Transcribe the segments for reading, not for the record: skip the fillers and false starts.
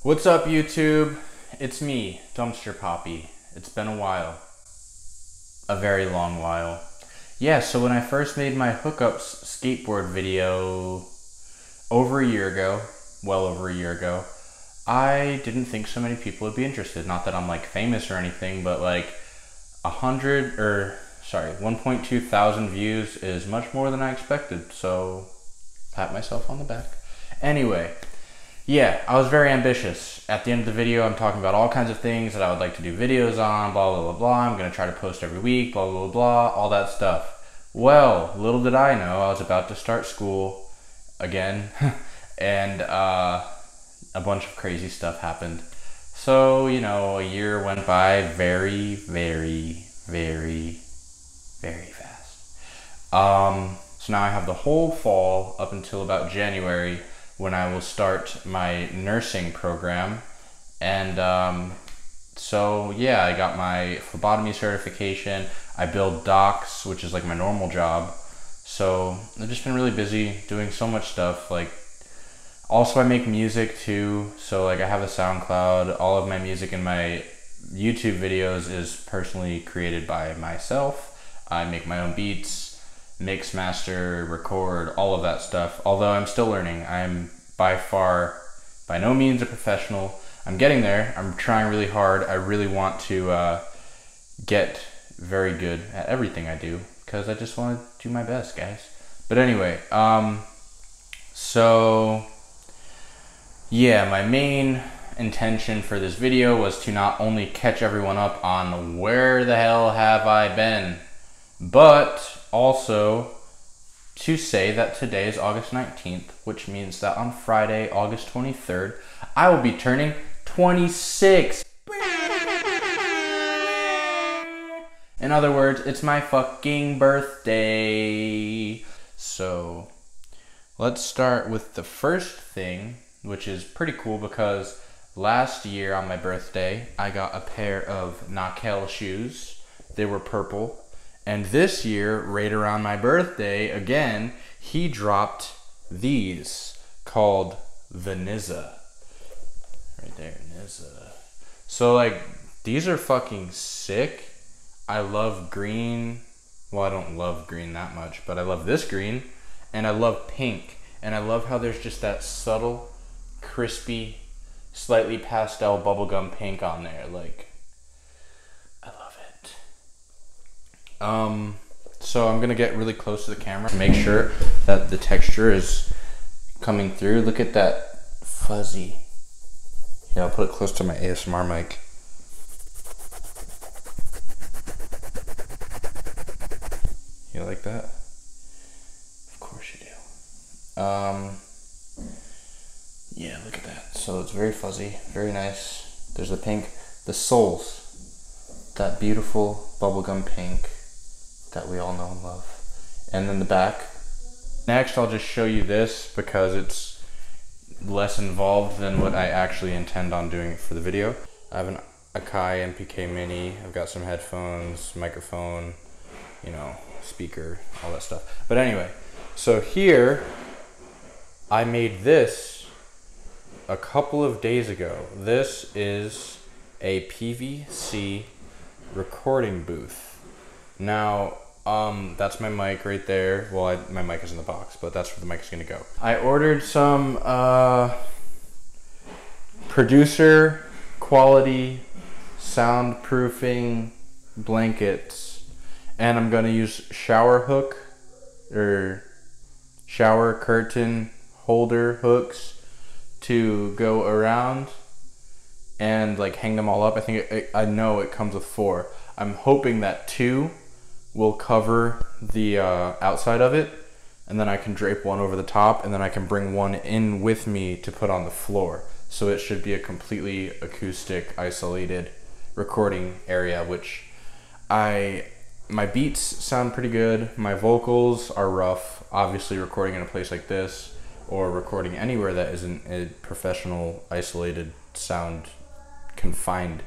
What's up, YouTube? It's me, dumpsterpapi. It's been a while. A very long while. Yeah, so when I first made my hookups skateboard video over a year ago, well over a year ago, I didn't think so many people would be interested. Not that I'm like famous or anything, but like 1.2 thousand views is much more than I expected, so pat myself on the back. Anyway, yeah, I was very ambitious. At the end of the video, I'm talking about all kinds of things that I would like to do videos on, blah, blah, blah, blah. I'm gonna try to post every week, blah, blah, blah, blah, all that stuff. Well, little did I know, I was about to start school again, and a bunch of crazy stuff happened. So, you know, a year went by very, very, very, very fast. So now I have the whole fall up until about January when I will start my nursing program. And so yeah, I got my phlebotomy certification. I build docks, which is like my normal job. So I've just been really busy doing so much stuff. Like, also I make music too. So like I have a SoundCloud. All of my music in my YouTube videos is personally created by myself. I make my own beats, mix, master, record, all of that stuff. Although I'm still learning. I'm by no means a professional. I'm getting there. I'm trying really hard. I really want to get very good at everything I do because I just want to do my best, guys. But anyway, so yeah, my main intention for this video was to not only catch everyone up on where the hell have I been, but also to say that today is August 19th, which means that on Friday, August 23rd, I will be turning 26. In other words, it's my fucking birthday. So let's start with the first thing, which is pretty cool because last year on my birthday, I got a pair of Nakel shoes. They were purple. And this year, right around my birthday, again, he dropped these called the Nizza. Right there, Nizza. So like, these are fucking sick. I love green. Well, I don't love green that much, but I love this green. And I love pink. And I love how there's just that subtle, crispy, slightly pastel bubblegum pink on there. Like, I love it. So I'm gonna get really close to the camera to make sure that the texture is coming through. Look at that fuzzy. Yeah, I'll put it close to my ASMR mic. You like that? Of course you do. Yeah, look at that. So it's very fuzzy, very nice. There's the pink, the soles, that beautiful bubblegum pink that we all know and love. And then the back. Next, I'll just show you this because it's less involved than what I actually intend on doing for the video. I have an Akai MPK Mini. I've got some headphones, microphone, you know, speaker, all that stuff. But anyway, so here, I made this a couple of days ago. This is a PVC recording booth. Now, that's my mic right there. Well, my mic is in the box, but that's where the mic is gonna go. I ordered some producer quality soundproofing blankets, and I'm gonna use shower hook or shower curtain holder hooks to go around and like hang them all up. I know it comes with 4. I'm hoping that 2 will cover the outside of it, and then I can drape one over the top, and then I can bring one in with me to put on the floor. So it should be a completely acoustic, isolated recording area, which my beats sound pretty good. My vocals are rough. Obviously, recording in a place like this or recording anywhere that isn't a professional, isolated, sound confined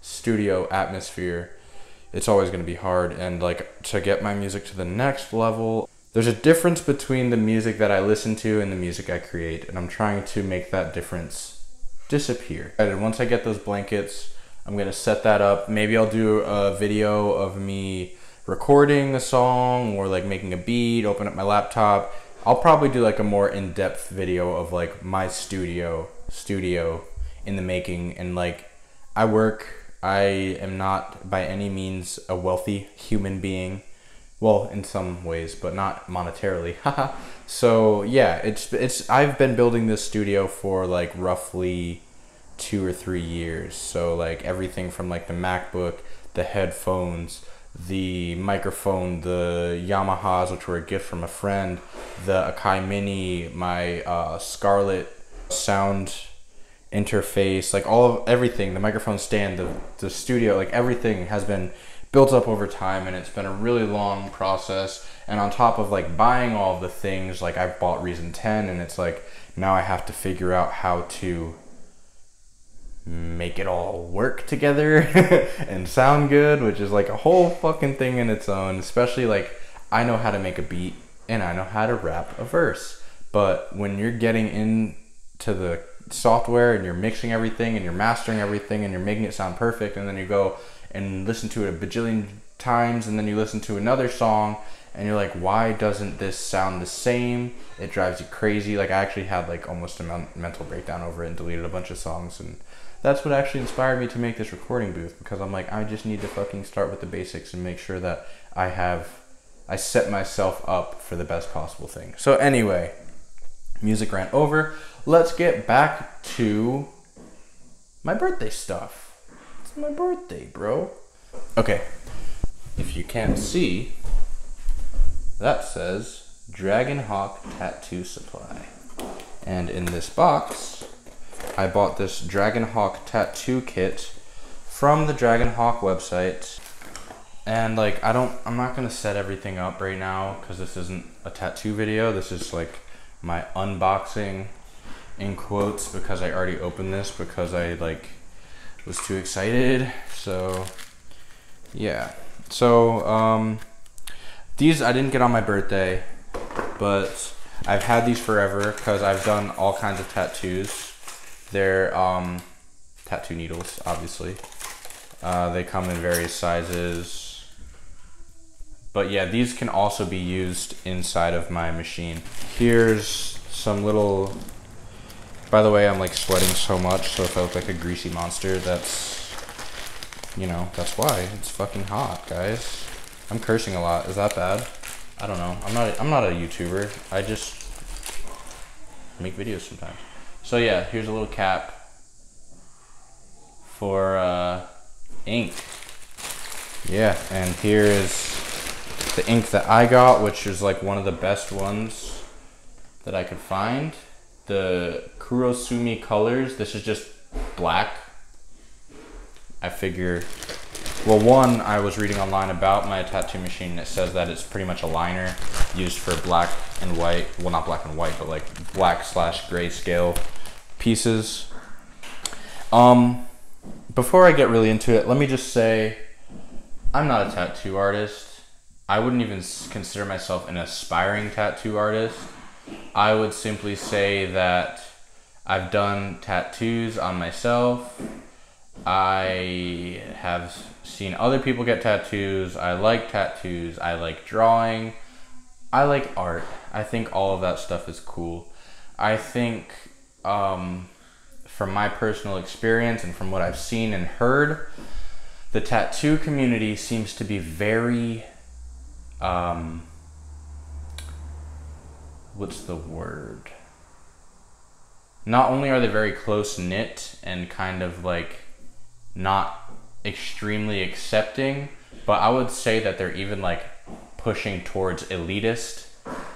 studio atmosphere, it's always going to be hard. And like, to get my music to the next level, there's a difference between the music that I listen to and the music I create, and I'm trying to make that difference disappear. And once I get those blankets, I'm gonna set that up. Maybe I'll do a video of me recording a song or like making a beat, open up my laptop. I'll probably do like a more in-depth video of like my studio in the making. And like, I am not by any means a wealthy human being. Well, in some ways, but not monetarily. So yeah, I've been building this studio for like roughly 2 or 3 years. So like everything from like the MacBook, the headphones, the microphone, the Yamahas, which were a gift from a friend, the Akai Mini, my Scarlett sound interface, like everything, the microphone stand, the studio, like everything has been built up over time, and it's been a really long process. And on top of like buying all of the things, like I've bought Reason 10, and it's like now I have to figure out how to make it all work together and sound good, which is like a whole fucking thing in its own. Especially like, I know how to make a beat and I know how to rap a verse, but when you're getting into the software and you're mixing everything and you're mastering everything and you're making it sound perfect, and then you go and listen to it a bajillion times, and then you listen to another song and you're like, why doesn't this sound the same? It drives you crazy. Like I actually had like almost a mental breakdown over it and deleted a bunch of songs, and that's what actually inspired me to make this recording booth, because I'm like, I just need to fucking start with the basics and make sure that I set myself up for the best possible thing. So anyway, music rant over. Let's get back to my birthday stuff. It's my birthday, bro. Okay, if you can't see, that says Dragon Hawk Tattoo Supply. And in this box, I bought this Dragon Hawk tattoo kit from the Dragon Hawk website. And like, I'm not gonna set everything up right now because this isn't a tattoo video. This is like my unboxing, in quotes, because I already opened this because I like was too excited. So yeah, so these I didn't get on my birthday, but I've had these forever because I've done all kinds of tattoos. They're tattoo needles, obviously. They come in various sizes, but yeah, these can also be used inside of my machine. Here's some little, by the way, I'm like sweating so much, so if I look like a greasy monster, that's, you know, that's why. It's fucking hot, guys. I'm cursing a lot. Is that bad? I don't know. I'm not a YouTuber. I just make videos sometimes. So yeah, here's a little cap for ink. Yeah, and here is the ink that I got, which is like one of the best ones that I could find. The Kurosumi colors. This is just black. I figure, well, one, I was reading online about my tattoo machine, and it says that it's pretty much a liner used for black and white, well, not black and white, but like black / grayscale pieces. Before I get really into it, let me just say I'm not a tattoo artist. I wouldn't even consider myself an aspiring tattoo artist. I would simply say that I've done tattoos on myself. I have seen other people get tattoos. I like tattoos. I like drawing. I like art. I think all of that stuff is cool. I think from my personal experience and from what I've seen and heard, the tattoo community seems to be very, what's the word? Not only are they very close-knit and kind of like not extremely accepting, but I would say that they're even like pushing towards elitist,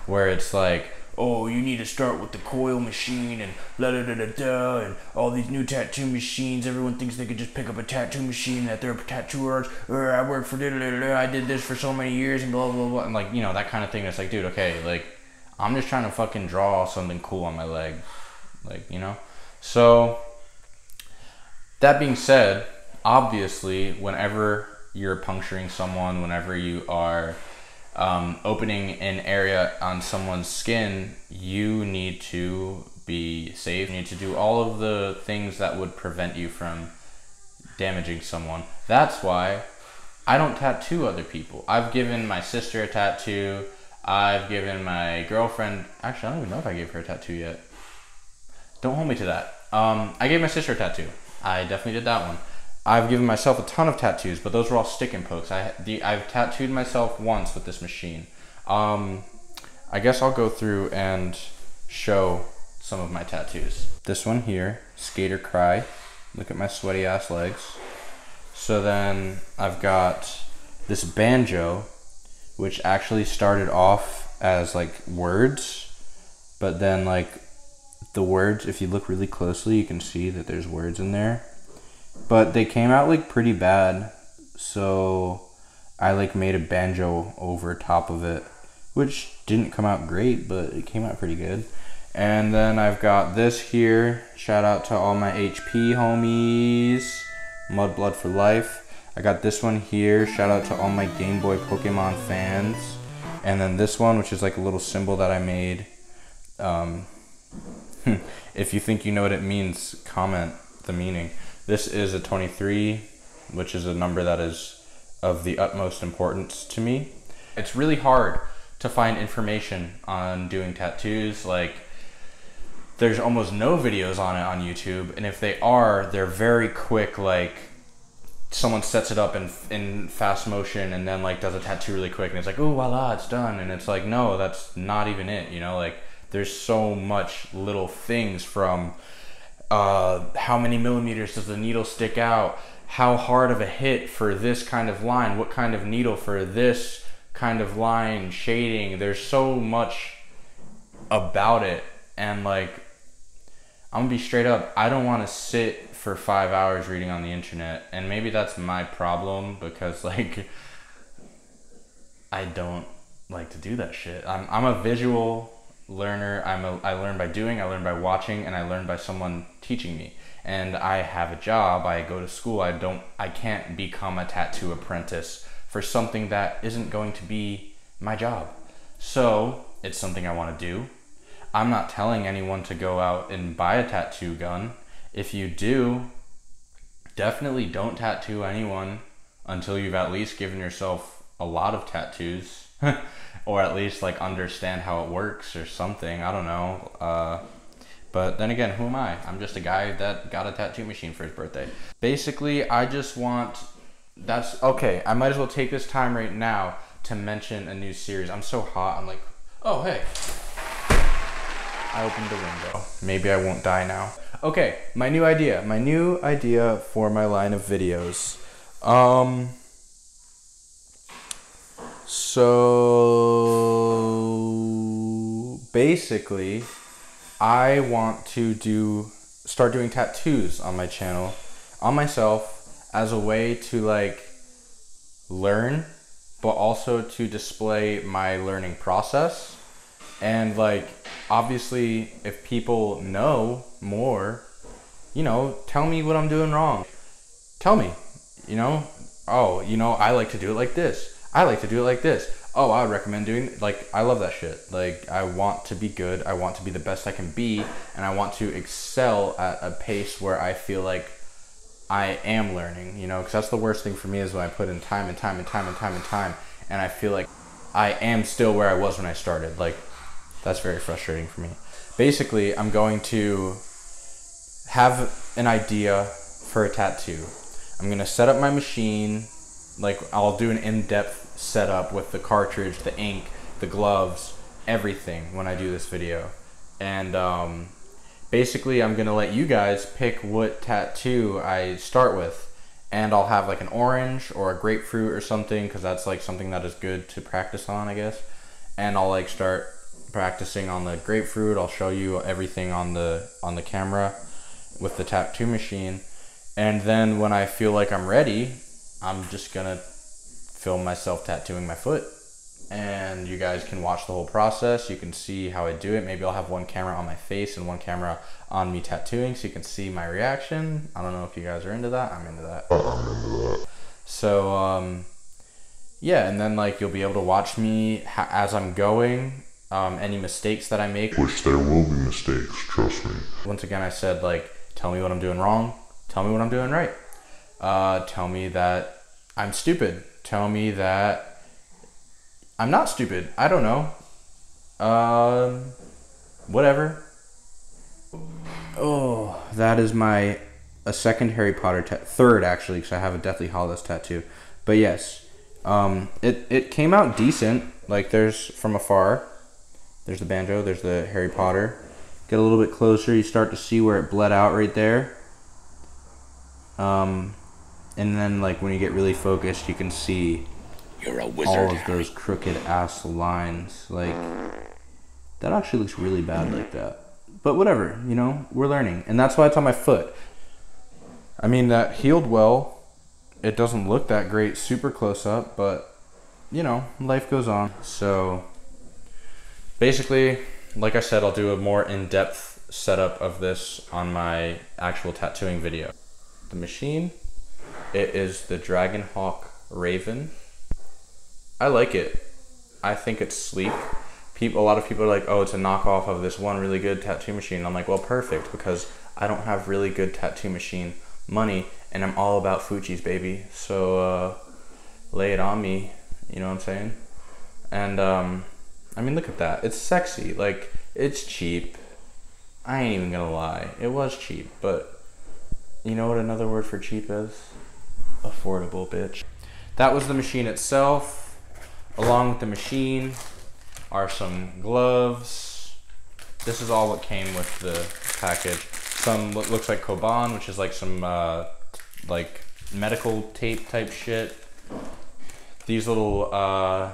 where it's like, oh, you need to start with the coil machine and la da da da da, and all these new tattoo machines. Everyone thinks they could just pick up a tattoo machine, that they're a tattoo artist. Or I work for da da da da, I did this for so many years, and blah blah blah, and like, you know, that kind of thing. It's like, dude, okay, like, I'm just trying to fucking draw something cool on my leg, like, you know. So that being said, obviously, whenever you're puncturing someone, whenever you are opening an area on someone's skin, you need to be safe. You need to do all of the things that would prevent you from damaging someone. That's why I don't tattoo other people. I've given my sister a tattoo. I've given my girlfriend, actually I don't even know if I gave her a tattoo yet. Don't hold me to that. I gave my sister a tattoo. I definitely did that one. I've given myself a ton of tattoos, but those were all stick and pokes. I've tattooed myself once with this machine. I guess I'll go through and show some of my tattoos. This one here, Skater Cry. Look at my sweaty ass legs. So then I've got this banjo, which actually started off as like words, but then like the words, if you look really closely, you can see that there's words in there, but they came out like pretty bad. So I like made a banjo over top of it, which didn't come out great, but it came out pretty good. And then I've got this here. Shout out to all my HP homies. Mudblood for life. I got this one here. Shout out to all my Game Boy Pokemon fans. And then this one, which is like a little symbol that I made. If you think you know what it means, comment the meaning. This is a 23, which is a number that is of the utmost importance to me. It's really hard to find information on doing tattoos. Like, there's almost no videos on it on YouTube, and if they are, they're very quick. Like, someone sets it up in fast motion and then like does a tattoo really quick, and it's like, oh voila, it's done. And it's like, no, that's not even it, you know? Like, there's so much little things from how many millimeters does the needle stick out, how hard of a hit for this kind of line, what kind of needle for this kind of line, shading. There's so much about it, and like, I'm gonna be straight up, I don't want to sit for 5 hours reading on the internet, and maybe that's my problem, because like, I don't like to do that shit. I'm a visual learner. I learn by doing, I learn by watching, and I learn by someone teaching me. And I have a job, I go to school. I can't become a tattoo apprentice for something that isn't going to be my job. So it's something I want to do. I'm not telling anyone to go out and buy a tattoo gun. If you do, definitely don't tattoo anyone until you've at least given yourself a lot of tattoos. Or at least like understand how it works or something. I don't know. But then again, who am I? I'm just a guy that got a tattoo machine for his birthday. Basically, I just want, okay, I might as well take this time right now to mention a new series. I'm so hot, I'm like, oh hey. I opened the window. Maybe I won't die now. Okay, my new idea for my line of videos. So basically, I want to start doing tattoos on my channel, on myself, as a way to like learn, but also to display my learning process. And like, obviously, if people know more, you know, tell me what I'm doing wrong. Tell me, you know, oh, you know, I like to do it like this. I like to do it like this. Oh, I would recommend doing, like, I love that shit. Like, I want to be good. I want to be the best I can be. And I want to excel at a pace where I feel like I am learning, you know, because that's the worst thing for me, is when I put in time and time and time and time and time, and I feel like I am still where I was when I started. Like, that's very frustrating for me. Basically, I'm going to have an idea for a tattoo. I'm going to set up my machine. Like, I'll do an in-depth setup with the cartridge, the ink, the gloves, everything when I do this video. And basically, I'm going to let you guys pick what tattoo I start with. And I'll have like an orange or a grapefruit or something, because that's like something that is good to practice on, I guess. And I'll like start practicing on the grapefruit. I'll show you everything on the camera with the tattoo machine. And then when I feel like I'm ready, I'm just gonna film myself tattooing my foot, and you guys can watch the whole process. You can see how I do it. Maybe I'll have one camera on my face and one camera on me tattooing, so you can see my reaction. I don't know if you guys are into that. I'm into that. So yeah, and then like you'll be able to watch me as I'm going, any mistakes that I make. Which there will be mistakes, trust me. Once again, I said, like, tell me what I'm doing wrong, tell me what I'm doing right. Tell me that I'm stupid, tell me that I'm not stupid. I don't know. Whatever. Oh, that is a second Harry Potter third actually, because I have a Deathly Hallows tattoo. But yes, it came out decent. Like, there's from afar, there's the banjo, there's the Harry Potter. Get a little bit closer, you start to see where it bled out right there. And then like when you get really focused, you can see You're a wizard, all of those crooked ass lines. Like, that actually looks really bad like that. But whatever, you know, we're learning. And that's why it's on my foot. I mean, that healed well. It doesn't look that great super close up, but, you know, life goes on. So, basically, like I said, I'll do a more in-depth setup of this on my actual tattooing video. The machine, it is the Dragonhawk Raven. I like it. I think it's sleek. A lot of people are like, oh, it's a knockoff of this one really good tattoo machine. I'm like, well, perfect, because I don't have really good tattoo machine money, and I'm all about Fuji's, baby. So lay it on me, you know what I'm saying? And I mean, look at that. It's sexy. Like, it's cheap. I ain't even gonna lie. It was cheap, but you know what another word for cheap is? Affordable, bitch. That was the machine itself. Along with the machine are some gloves. This is all what came with the package. Some what looks like Koban, which is like some like medical tape type shit. These little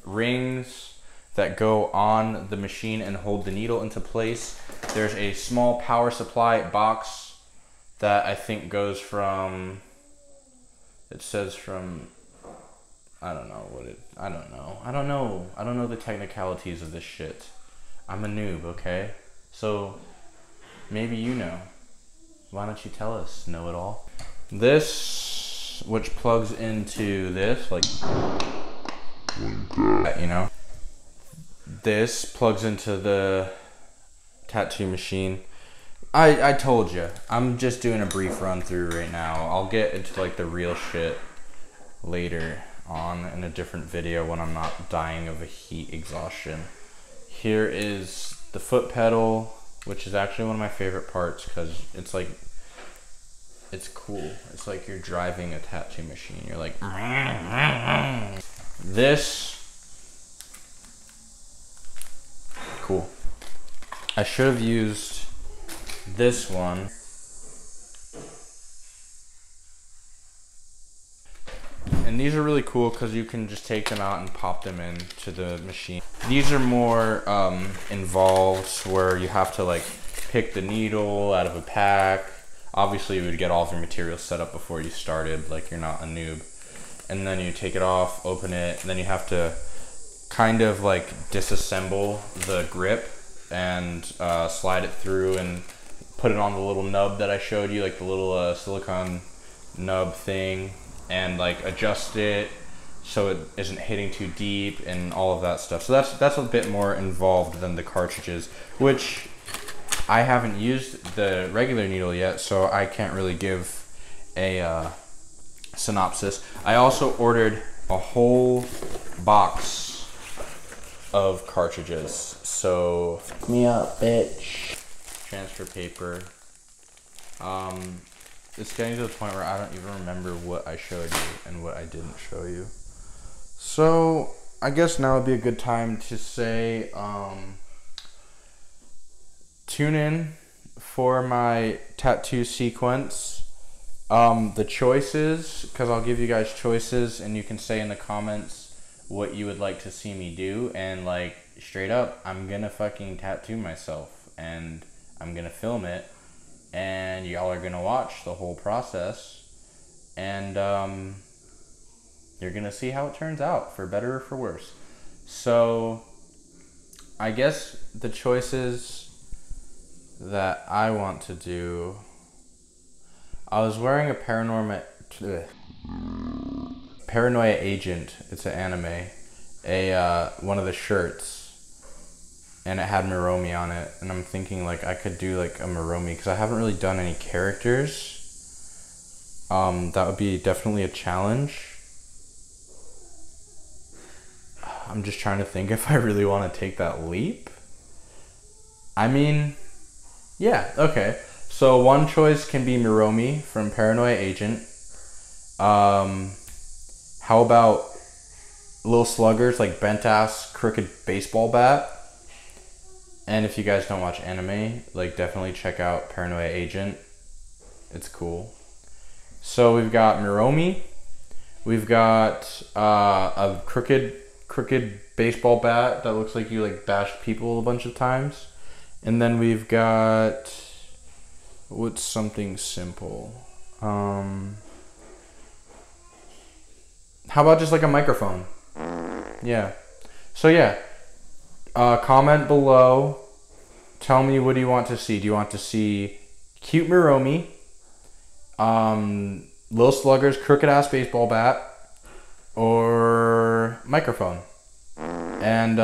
rings that go on the machine and hold the needle into place. There's a small power supply box that I think goes from, it says from, I don't know the technicalities of this shit. I'm a noob, okay? So maybe you know. Why don't you tell us, know-it-all? This, which plugs into this, like, you know? This plugs into the tattoo machine. I told you, I'm just doing a brief run through right now. I'll get into like the real shit later on in a different video when I'm not dying of a heat exhaustion. Here is the foot pedal, which is actually one of my favorite parts because it's like, it's cool. It's like you're driving a tattoo machine. You're like, this, cool. I should have used this one. And these are really cool because you can just take them out and pop them into the machine. These are more involved, where you have to like pick the needle out of a pack. Obviously you would get all of your materials set up before you started, like you're not a noob. And then you take it off, open it, and then you have to kind of like disassemble the grip and slide it through and put it on the little nub that I showed you, like the little silicone nub thing, and like adjust it so it isn't hitting too deep and all of that stuff. So that's a bit more involved than the cartridges, which I haven't used the regular needle yet, so I can't really give a synopsis. I also ordered a whole box of cartridges, so me up, bitch. Transfer paper. It's getting to the point where I don't even remember what I showed you and what I didn't show you. So I guess now would be a good time to say tune in for my tattoo sequence. The choices, because I'll give you guys choices and you can say in the comments what you would like to see me do, and like straight up, I'm gonna fucking tattoo myself and I'm gonna film it, and y'all are gonna watch the whole process, and you're gonna see how it turns out, for better or for worse. So I guess the choices that I want to do, I was wearing a paranormal Paranoia Agent. It's an anime. One of the shirts, and it had Miromi on it. And I'm thinking like I could do like a Miromi because I haven't really done any characters. That would be definitely a challenge. I'm just trying to think if I really want to take that leap. I mean, yeah, okay. So one choice can be Miromi from Paranoia Agent. How about Little Sluggers, like bent ass crooked baseball bat? And if you guys don't watch anime, like definitely check out Paranoia Agent. It's cool. So we've got Miromi. We've got a crooked baseball bat that looks like you like bashed people a bunch of times. And then we've got, what's something simple? How about just like a microphone? Yeah. So yeah, comment below. Tell me, what do you want to see? Do you want to see cute Miromi, Little Sluggers, crooked ass baseball bat, or microphone? And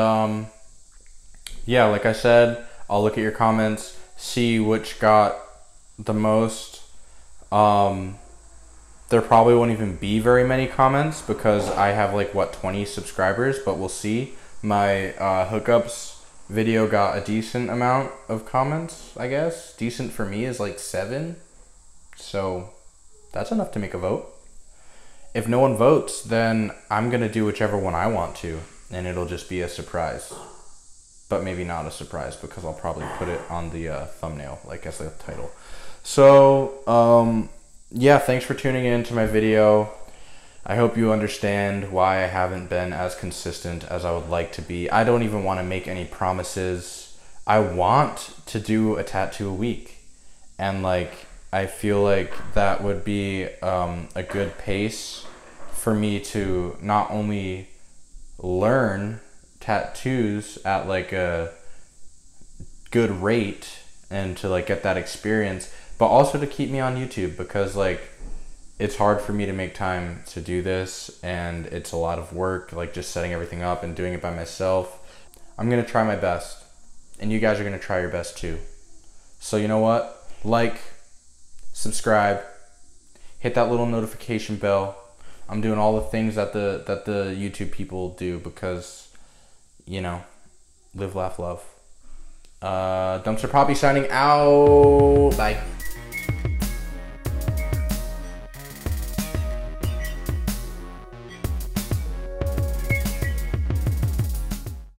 yeah, like I said, I'll look at your comments, see which got the most. There probably won't even be very many comments because I have like, what, 20 subscribers, but we'll see. My hookups video got a decent amount of comments, I guess. Decent for me is like 7. So that's enough to make a vote. If no one votes, then I'm going to do whichever one I want to, and it'll just be a surprise. But maybe not a surprise because I'll probably put it on the thumbnail, like as the title. So, yeah, thanks for tuning in to my video. I hope you understand why I haven't been as consistent as I would like to be. I don't even want to make any promises. I want to do a tattoo a week. And like, I feel like that would be a good pace for me to not only learn tattoos at like a good rate and to like get that experience, but also to keep me on YouTube, because like it's hard for me to make time to do this and it's a lot of work, like just setting everything up and doing it by myself. I'm gonna try my best and you guys are gonna try your best too. So you know what? Like, subscribe, hit that little notification bell. I'm doing all the things that the YouTube people do because, you know, live, laugh, love. Dumpster Papi signing out. Bye.